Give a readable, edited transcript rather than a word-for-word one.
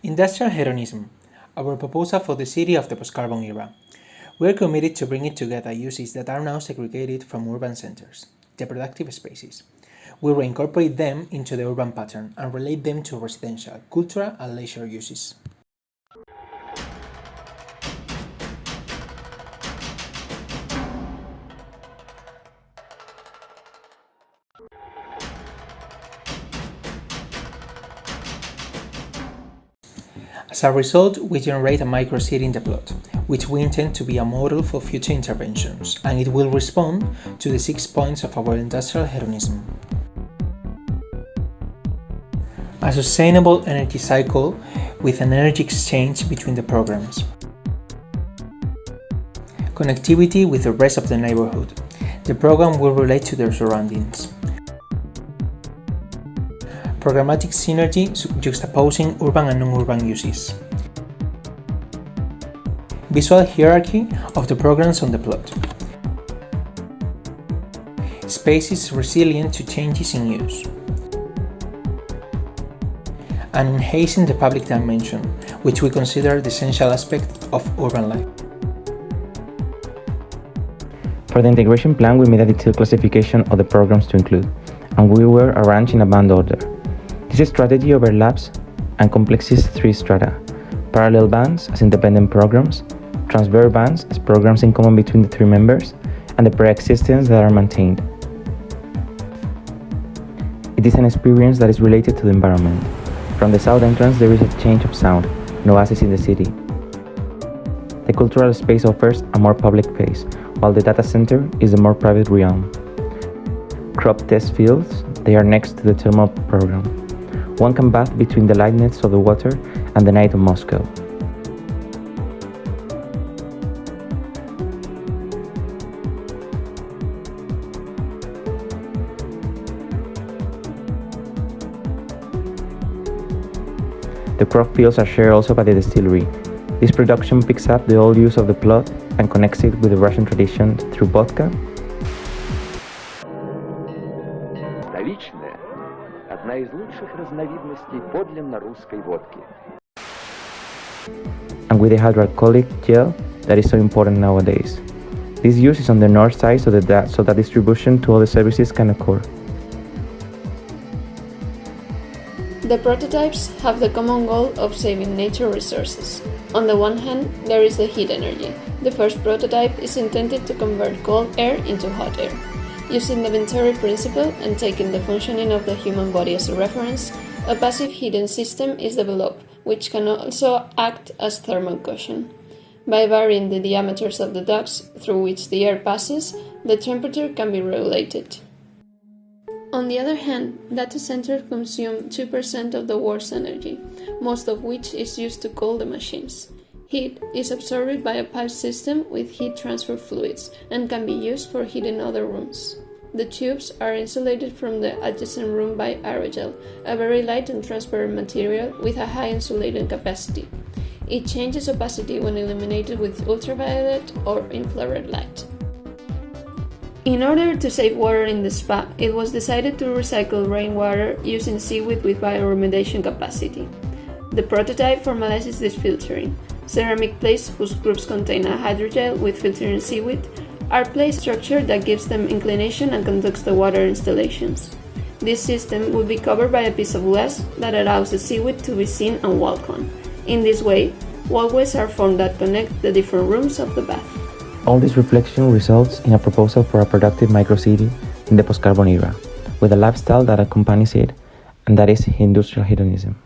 Industrial hedonism, our proposal for the city of the post-carbon era. We are committed to bringing together uses that are now segregated from urban centers, the productive spaces. We reincorporate them into the urban pattern and relate them to residential, cultural, and leisure uses. As a result, we generate a microcity in the plot, which we intend to be a model for future interventions, and it will respond to the 6 points of our industrial hedonism. A sustainable energy cycle with an energy exchange between the programs. Connectivity with the rest of the neighborhood. The program will relate to their surroundings. Programmatic synergy juxtaposing urban and non-urban uses. Visual hierarchy of the programs on the plot. Spaces resilient to changes in use. And enhancing the public dimension, which we consider the essential aspect of urban life. For the integration plan, we made a detailed classification of the programs to include, and we were arranged in a band order. This strategy overlaps and complexes 3 strata: parallel bands as independent programs, transverse bands as programs in common between the 3 members, and the pre-existents that are maintained. It is an experience that is related to the environment. From the south entrance, there is a change of sound, an oasis in the city. The cultural space offers a more public face, while the data center is a more private realm. Crop test fields, they are next to the thermal program. One can bath between the lightness of the water and the night of Moscow. The crop fields are shared also by the distillery. This production picks up the old use of the plot and connects it with the Russian tradition through vodka. Столичная – одна из лучших разновидностей подлинно русской водки. And with the hydroalcoholic gel that is so important nowadays. This use is on the north side so that distribution to all the services can occur. The prototypes have the common goal of saving nature resources. On the one hand, there is the heat energy. The first prototype is intended to convert cold air into hot air. Using the Venturi principle and taking the functioning of the human body as a reference, a passive heating system is developed, which can also act as thermal cushion. By varying the diameters of the ducts through which the air passes, the temperature can be regulated. On the other hand, data centers consume 2% of the world's energy, most of which is used to cool the machines. Heat is absorbed by a pipe system with heat transfer fluids and can be used for heating other rooms. The tubes are insulated from the adjacent room by aerogel, a very light and transparent material with a high insulating capacity. It changes opacity when illuminated with ultraviolet or infrared light. In order to save water in the spa, it was decided to recycle rainwater using seaweed with bioremediation capacity. The prototype formalizes this filtering. Ceramic plates whose groups contain a hydrogel with filtering seaweed are placed structure that gives them inclination and conducts the water installations. This system will be covered by a piece of glass that allows the seaweed to be seen and walk on. In this way, walkways are formed that connect the different rooms of the bath. All this reflection results in a proposal for a productive microcity in the post-carbon era, with a lifestyle that accompanies it, and that is industrial hedonism.